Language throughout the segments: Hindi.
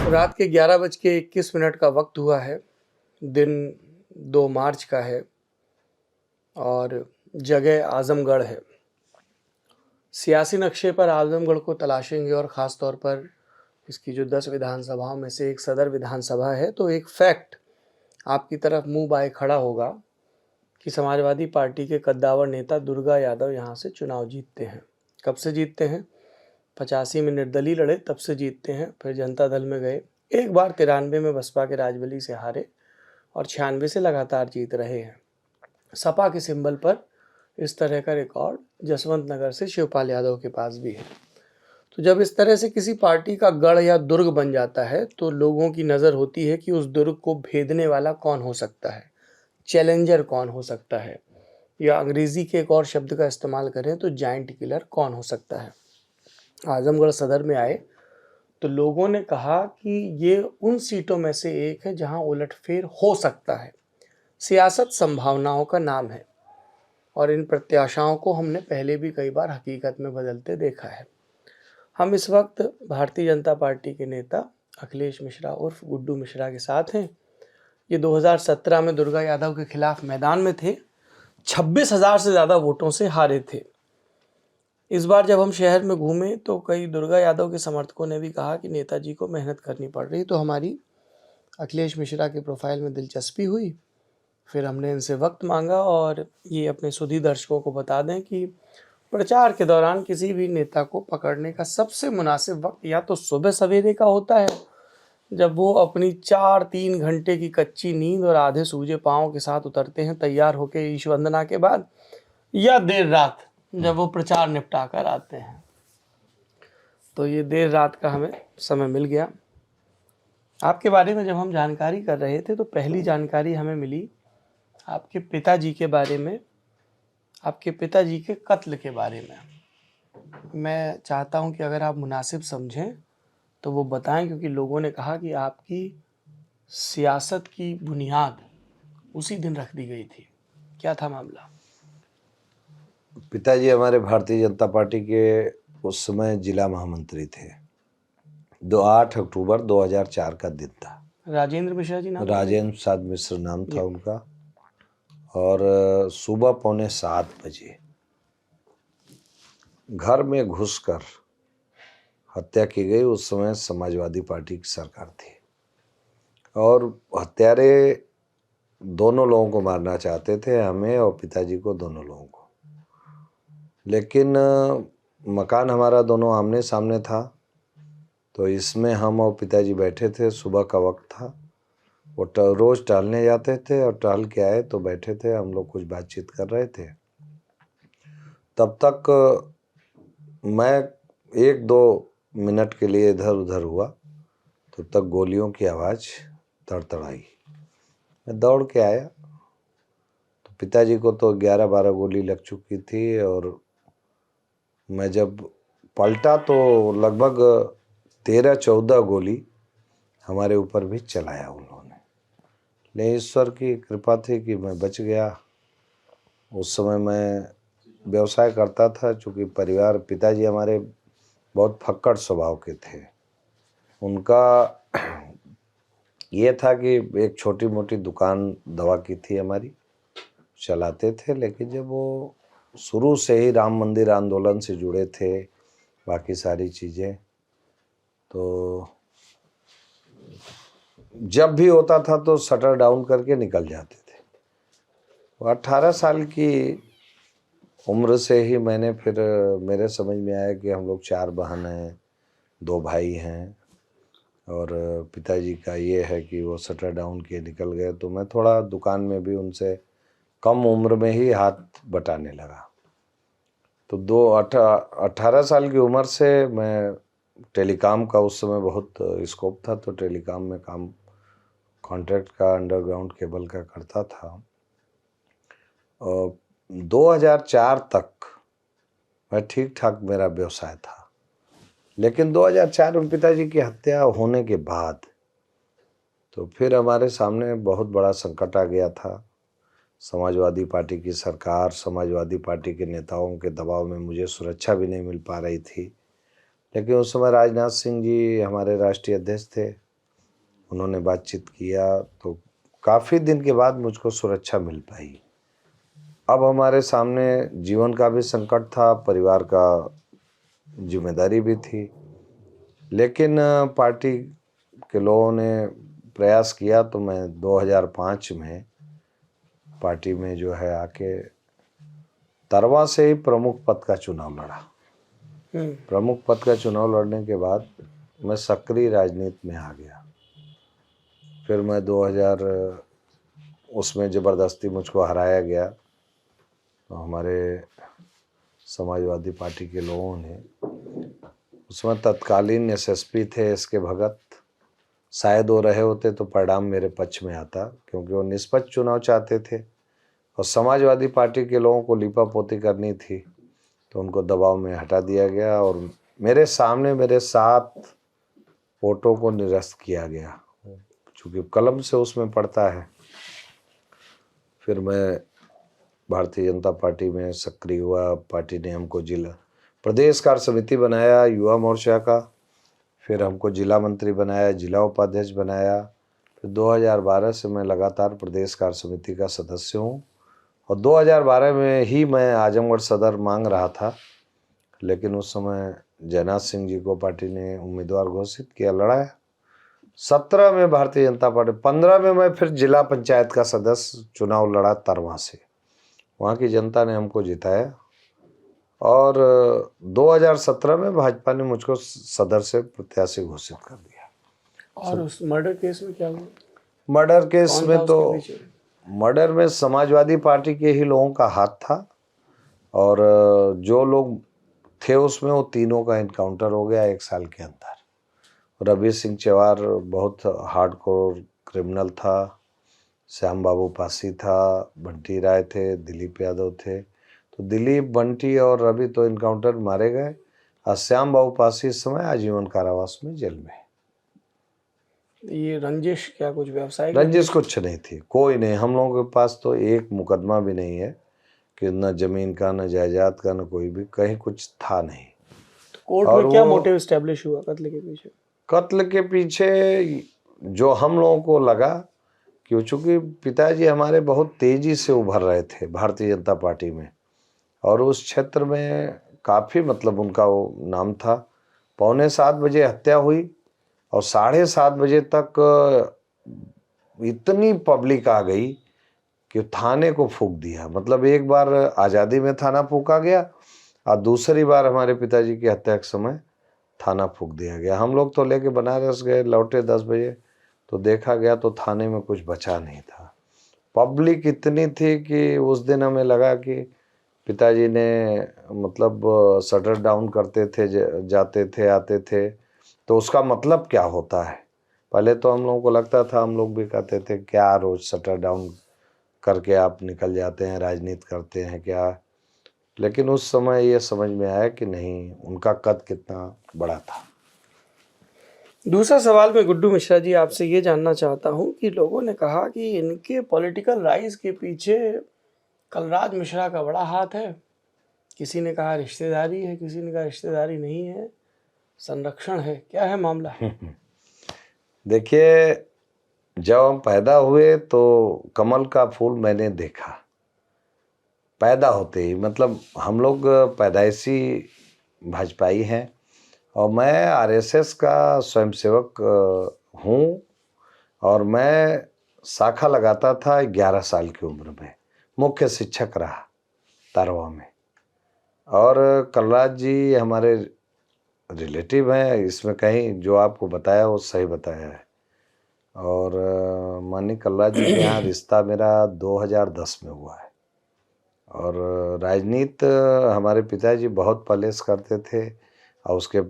रात के 11:21 का वक्त हुआ है। दिन 2 मार्च का है और जगह आजमगढ़ है। सियासी नक्शे पर आजमगढ़ को तलाशेंगे और ख़ास तौर पर इसकी जो 10 विधानसभाओं में से एक सदर विधानसभा है, तो एक फैक्ट आपकी तरफ मुंह बाए खड़ा होगा कि समाजवादी पार्टी के कद्दावर नेता दुर्गा यादव यहाँ से चुनाव जीतते हैं। कब से जीतते हैं? 85 में निर्दलीय लड़े, तब से जीतते हैं। फिर जनता दल में गए, एक बार 93 में बसपा के राजबली से हारे और 96 से लगातार जीत रहे हैं। सपा के सिंबल पर इस तरह का रिकॉर्ड जसवंत नगर से शिवपाल यादव के पास भी है। तो जब इस तरह से किसी पार्टी का गढ़ या दुर्ग बन जाता है तो लोगों की नज़र होती है कि उस दुर्ग को भेदने वाला कौन हो सकता है, चैलेंजर कौन हो सकता है, या अंग्रेजी के एक और शब्द का इस्तेमाल करें तो जायंट किलर कौन हो सकता है। आजमगढ़ सदर में आए तो लोगों ने कहा कि ये उन सीटों में से एक है जहां उलटफेर हो सकता है। सियासत संभावनाओं का नाम है और इन प्रत्याशाओं को हमने पहले भी कई बार हकीकत में बदलते देखा है। हम इस वक्त भारतीय जनता पार्टी के नेता अखिलेश मिश्रा उर्फ गुड्डू मिश्रा के साथ हैं। ये 2017 में दुर्गा यादव के खिलाफ मैदान में थे, 26,000 से ज़्यादा वोटों से हारे थे। इस बार जब हम शहर में घूमे तो कई दुर्गा यादव के समर्थकों ने भी कहा कि नेताजी को मेहनत करनी पड़ रही। तो हमारी अखिलेश मिश्रा के प्रोफाइल में दिलचस्पी हुई। फिर हमने इनसे वक्त मांगा और ये अपने सुधी दर्शकों को बता दें कि प्रचार के दौरान किसी भी नेता को पकड़ने का सबसे मुनासिब वक्त या तो सुबह सवेरे का होता है, जब वो अपनी 4-3 घंटे की कच्ची नींद और आधे सूजे पाँव के साथ उतरते हैं तैयार होकर ईश वंदना के बाद, या देर रात जब वो प्रचार निपटा कर आते हैं। तो ये देर रात का हमें समय मिल गया। आपके बारे में जब हम जानकारी कर रहे थे तो पहली जानकारी हमें मिली आपके पिताजी के बारे में, आपके पिताजी के कत्ल के बारे में। मैं चाहता हूं कि अगर आप मुनासिब समझें तो वो बताएं, क्योंकि लोगों ने कहा कि आपकी सियासत की बुनियाद उसी दिन रख दी गई थी। क्या था मामला? पिताजी हमारे भारतीय जनता पार्टी के उस समय जिला महामंत्री थे। 8 अक्टूबर 2004 का दिन था। राजेंद्र मिश्रा जी नाम? राजेंद्र प्रसाद मिश्र नाम था उनका। और सुबह 6:45 बजे घर में घुसकर हत्या की गई। उस समय समाजवादी पार्टी की सरकार थी और हत्यारे दोनों लोगों को मारना चाहते थे, हमें और पिताजी को, दोनों लोगों को। लेकिन मकान हमारा दोनों आमने सामने था, तो इसमें हम और पिताजी बैठे थे। सुबह का वक्त था। वो रोज़ टहलने जाते थे और टहल के आए तो बैठे थे, हम लोग कुछ बातचीत कर रहे थे। तब तक मैं 1-2 मिनट के लिए इधर उधर हुआ, तब तक गोलियों की आवाज़ तड़तड़ाई। मैं दौड़ के आया तो पिताजी को तो 11-12 गोली लग चुकी थी और मैं जब पलटा तो लगभग 13-14 गोली हमारे ऊपर भी चलाया उन्होंने। लेकिन ईश्वर की कृपा थी कि मैं बच गया। उस समय मैं व्यवसाय करता था, चूँकि परिवार, पिताजी हमारे बहुत फक्कड़ स्वभाव के थे। उनका ये था कि एक छोटी मोटी दुकान दवा की थी हमारी, चलाते थे। लेकिन जब वो शुरू से ही राम मंदिर आंदोलन से जुड़े थे, बाकी सारी चीज़ें, तो जब भी होता था तो शटर डाउन करके निकल जाते थे। 18 साल की उम्र से ही मैंने फिर मेरे समझ में आया कि हम लोग 4 बहन हैं, 2 भाई हैं और पिताजी का ये है कि वो शटर डाउन किए निकल गए। तो मैं थोड़ा दुकान में भी उनसे कम उम्र में ही हाथ बटाने लगा। तो 18 साल की उम्र से मैं टेलीकॉम का उस समय बहुत स्कोप था, तो टेलीकॉम में काम, कॉन्ट्रैक्ट का, अंडरग्राउंड केबल का करता था। और 2004 तक मैं ठीक ठाक मेरा व्यवसाय था। लेकिन 2004 में पिताजी की हत्या होने के बाद तो फिर हमारे सामने बहुत बड़ा संकट आ गया था। समाजवादी पार्टी की सरकार, समाजवादी पार्टी के नेताओं के दबाव में मुझे सुरक्षा भी नहीं मिल पा रही थी। लेकिन उस समय राजनाथ सिंह जी हमारे राष्ट्रीय अध्यक्ष थे, उन्होंने बातचीत किया तो काफ़ी दिन के बाद मुझको सुरक्षा मिल पाई। अब हमारे सामने जीवन का भी संकट था, परिवार का जिम्मेदारी भी थी, लेकिन पार्टी के लोगों ने प्रयास किया तो मैं 2005 में पार्टी में जो है आके तरवा से ही प्रमुख पद का चुनाव लड़ा। प्रमुख पद का चुनाव लड़ने के बाद मैं सक्रिय राजनीति में आ गया। फिर मैं 2000 उसमें ज़बरदस्ती मुझको हराया गया, तो हमारे समाजवादी पार्टी के लोगों ने, उसमें तत्कालीन एसएसपी थे एसके भगत, शायद वो रहे होते तो परिणाम मेरे पक्ष में आता, क्योंकि वो निष्पक्ष चुनाव चाहते थे और समाजवादी पार्टी के लोगों को लीपापोती करनी थी, तो उनको दबाव में हटा दिया गया और मेरे सामने मेरे 7 वोटों को निरस्त किया गया, चूँकि कलम से उसमें पड़ता है। फिर मैं भारतीय जनता पार्टी में सक्रिय हुआ। पार्टी ने हमको जिला प्रदेश कार्य समिति बनाया युवा मोर्चा का, फिर हमको जिला मंत्री बनाया, जिला उपाध्यक्ष बनाया। फिर 2012 से मैं लगातार प्रदेश कार्य समिति का सदस्य हूँ और 2012 में ही मैं आजमगढ़ सदर मांग रहा था, लेकिन उस समय जयनाथ सिंह जी को पार्टी ने उम्मीदवार घोषित किया, लड़ाया। 17 में भारतीय जनता पार्टी, 15 में मैं फिर जिला पंचायत का सदस्य चुनाव लड़ा तरवा से, वहाँ की जनता ने हमको जिताया और 2017 में भाजपा ने मुझको सदर से प्रत्याशी घोषित कर दिया। और उस मर्डर केस में क्या हुआ? मर्डर केस कौन में था तो उसके पीछे? मर्डर में समाजवादी पार्टी के ही लोगों का हाथ था और जो लोग थे उसमें वो तीनों का इनकाउंटर हो गया 1 साल के अंदर। रवि सिंह चेवार बहुत हार्डकोर क्रिमिनल था, श्याम बाबू पासी था, बंटी राय थे, दिलीप यादव थे। तो दिलीप, बंटी और रवि तो इनकाउंटर मारे गए और श्याम बाबू पासी इस समय आजीवन कारावास में जेल में है। ये रंजिश क्या कुछ व्यवसायिक रंजिश कुछ नहीं थी, कोई नहीं। हम लोगों के पास तो एक मुकदमा भी नहीं है कि न जमीन का, न जायदाद का, न कोई भी कहीं कुछ था नहीं। कोर्ट में क्या मोटिव एस्टेब्लिश हुआ कत्ल के पीछे? कत्ल के पीछे जो हम लोगों को लगा कि चूँकि पिताजी हमारे बहुत तेजी से उभर रहे थे भारतीय जनता पार्टी में और उस क्षेत्र में काफ़ी मतलब उनका वो नाम था। 6:45 बजे हत्या हुई और 7:30 बजे तक इतनी पब्लिक आ गई कि थाने को फूंक दिया। मतलब एक बार आज़ादी में थाना फूंका गया और दूसरी बार हमारे पिताजी की हत्या के समय थाना फूंक दिया गया। हम लोग तो लेके बनारस गए, लौटे 10 बजे तो देखा गया तो थाने में कुछ बचा नहीं था। पब्लिक इतनी थी कि उस दिन हमें लगा कि पिताजी ने मतलब शटर डाउन करते थे, जाते थे, आते थे, तो उसका मतलब क्या होता है। पहले तो हम लोगों को लगता था, हम लोग भी कहते थे क्या रोज शटर डाउन करके आप निकल जाते हैं, राजनीति करते हैं क्या। लेकिन उस समय ये समझ में आया कि नहीं, उनका कद कितना बड़ा था। दूसरा सवाल मैं गुड्डू मिश्रा जी आपसे ये जानना चाहता हूँ कि लोगों ने कहा कि इनके पॉलिटिकल राइज के पीछे कलराज मिश्रा का बड़ा हाथ है। किसी ने कहा रिश्तेदारी है, किसी ने कहा रिश्तेदारी नहीं है, संरक्षण है। क्या है मामला? देखिए, जब हम पैदा हुए तो कमल का फूल मैंने देखा पैदा होते ही। मतलब हम लोग पैदाइशी भाजपाई हैं और मैं आरएसएस का स्वयंसेवक हूँ और मैं शाखा लगाता था 11 साल की उम्र में, मुख्य शिक्षक रहा तारवा में। और कलराज जी हमारे रिलेटिव हैं, इसमें कहीं जो आपको बताया वो सही बताया है। और माननीय कलराज जी के यहाँ रिश्ता मेरा 2010 में हुआ है। और राजनीति हमारे पिताजी बहुत पहले से करते थे और उसके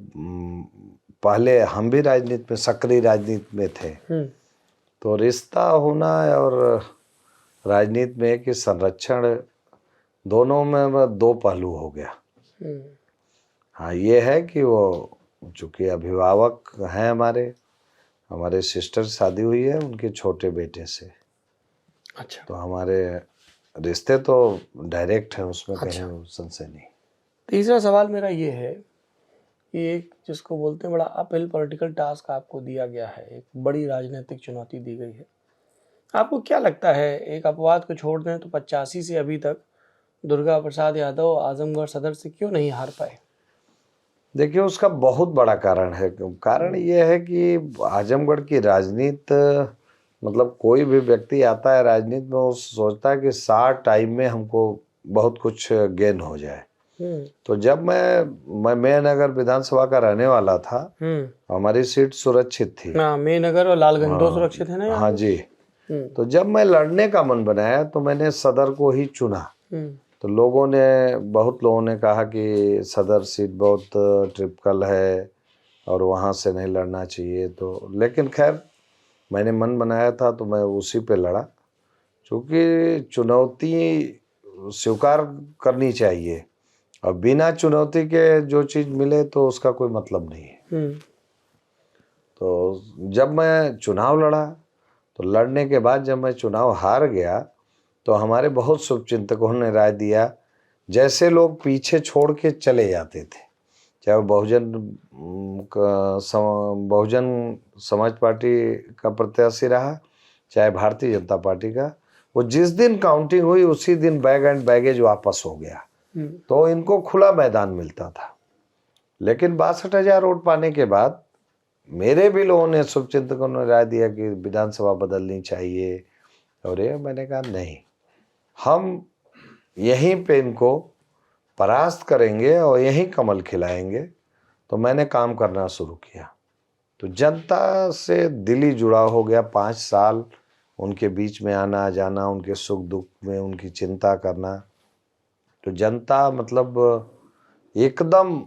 पहले हम भी राजनीति में, सक्रिय राजनीति में थे। तो रिश्ता होना और राजनीति में कि संरक्षण, दोनों में 2 पहलू हो गया। हाँ, ये है कि वो चूँकि अभिभावक हैं हमारे सिस्टर शादी हुई है उनके छोटे बेटे से। अच्छा। तो हमारे रिश्ते तो डायरेक्ट हैं, उसमें कहीं संशय नहीं। तीसरा सवाल मेरा ये है कि एक जिसको बोलते हैं बड़ा अपहिल पॉलिटिकल टास्क आपको दिया गया है, एक बड़ी राजनीतिक चुनौती दी गई है। आपको क्या लगता है, एक अपवाद को छोड़ दें तो 85 से अभी तक दुर्गा प्रसाद यादव आजमगढ़ सदर से क्यों नहीं हार पाए? देखिए, उसका बहुत बड़ा कारण है। कारण ये है कि आजमगढ़ की राजनीति, मतलब कोई भी व्यक्ति आता है राजनीति में, वो सोचता है कि शॉर्ट टाइम में हमको बहुत कुछ गेन हो जाए। तो जब मैं मेनगर विधानसभा का रहने वाला था, हमारी सीट सुरक्षित थी। मेनगर और लालगंज दो सुरक्षित है ना? हाँ जी। तो जब मैं लड़ने का मन बनाया तो मैंने सदर को ही चुना। तो बहुत लोगों ने कहा कि सदर सीट बहुत ट्रिपिकल है और वहाँ से नहीं लड़ना चाहिए। तो लेकिन खैर, मैंने मन बनाया था तो मैं उसी पे लड़ा, क्योंकि चुनौती स्वीकार करनी चाहिए और बिना चुनौती के जो चीज़ मिले तो उसका कोई मतलब नहीं है। तो जब मैं चुनाव लड़ा, तो लड़ने के बाद जब मैं चुनाव हार गया तो हमारे बहुत शुभचिंतकों ने राय दिया, जैसे लोग पीछे छोड़ के चले जाते थे, चाहे वो बहुजन समाज पार्टी का प्रत्याशी रहा, चाहे भारतीय जनता पार्टी का, वो जिस दिन काउंटिंग हुई उसी दिन बैग एंड बैगेज वापस हो गया। तो इनको खुला मैदान मिलता था। लेकिन 62,000 वोट पाने के बाद मेरे भी लोगों ने, शुभचिंतकों ने राय दिया कि विधानसभा बदलनी चाहिए। और ये मैंने कहा नहीं, हम यहीं पे इनको परास्त करेंगे और यहीं कमल खिलाएंगे। तो मैंने काम करना शुरू किया। तो जनता से दिली जुड़ाव हो गया। 5 साल उनके बीच में आना जाना, उनके सुख दुख में उनकी चिंता करना। तो जनता मतलब एकदम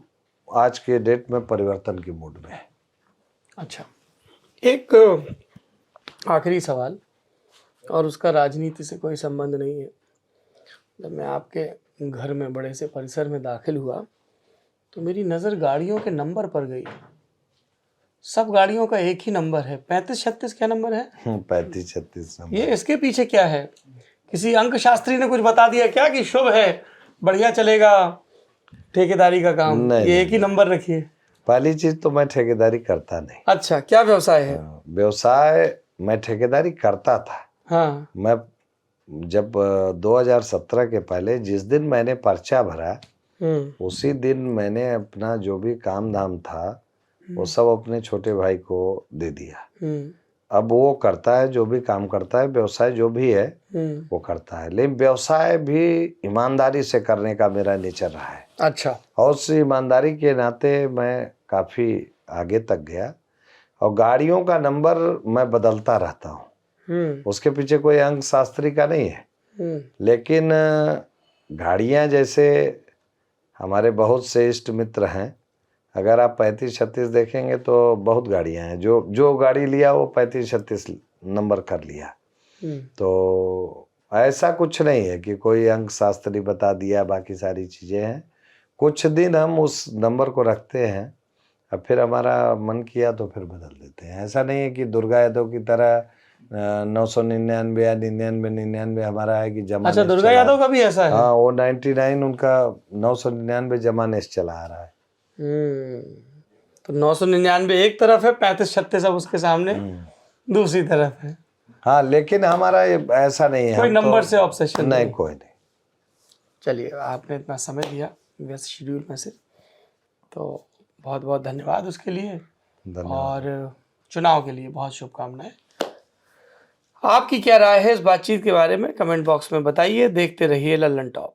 आज के डेट में परिवर्तन की मूड में है। अच्छा, एक आखिरी सवाल, और उसका राजनीति से कोई संबंध नहीं है। जब मैं आपके घर में बड़े से परिसर में दाखिल हुआ तो मेरी नज़र गाड़ियों के नंबर पर गई। सब गाड़ियों का एक ही नंबर है, 3536। क्या नंबर है? 3536 नंबर। ये इसके पीछे क्या है? किसी अंक शास्त्री ने कुछ बता दिया क्या कि शुभ है, बढ़िया चलेगा ठेकेदारी का काम? ये एक ही नंबर रखिए। पहली चीज तो मैं ठेकेदारी करता नहीं। अच्छा, क्या व्यवसाय है? व्यवसाय मैं ठेकेदारी करता था। हाँ। मैं जब 2017 के पहले जिस दिन मैंने पर्चा भरा, उसी दिन मैंने अपना जो भी काम धाम था वो सब अपने छोटे भाई को दे दिया। अब वो करता है जो भी काम करता है, व्यवसाय जो भी है वो करता है। लेकिन व्यवसाय भी ईमानदारी से करने का मेरा नेचर रहा है। अच्छा। और उस ईमानदारी के नाते मैं काफ़ी आगे तक गया। और गाड़ियों का नंबर मैं बदलता रहता हूँ, उसके पीछे कोई अंक शास्त्री का नहीं है। लेकिन गाड़ियाँ, जैसे हमारे बहुत से इष्ट मित्र हैं, अगर आप 3536 देखेंगे तो बहुत गाड़ियाँ हैं। जो गाड़ी लिया वो 3536 नंबर कर लिया। तो ऐसा कुछ नहीं है कि कोई अंक शास्त्री बता दिया, बाकी सारी चीज़ें हैं। कुछ दिन हम उस नंबर को रखते हैं और फिर हमारा मन किया तो फिर बदल देते हैं। ऐसा नहीं है कि दुर्गा यादव की तरह 999 या 99 हमारा है कि जमा। अच्छा, दुर्गा यादव का भी ऐसा है? हाँ, वो 99 उनका 999 जमा नेस चला आ रहा है। तो 999 एक तरफ है, 3536 अब उसके सामने दूसरी तरफ है। हाँ, लेकिन हमारा ऐसा नहीं है, कोई नंबर से ऑब्सेशन नहीं, कोई नहीं। चलिए, आपने इतना समय दिया व्यस्त शेड्यूल में से, तो बहुत बहुत धन्यवाद उसके लिए। और चुनाव के लिए बहुत शुभकामनाएं। आपकी क्या राय है इस बातचीत के बारे में कमेंट बॉक्स में बताइए। देखते रहिए लल्लन टॉप।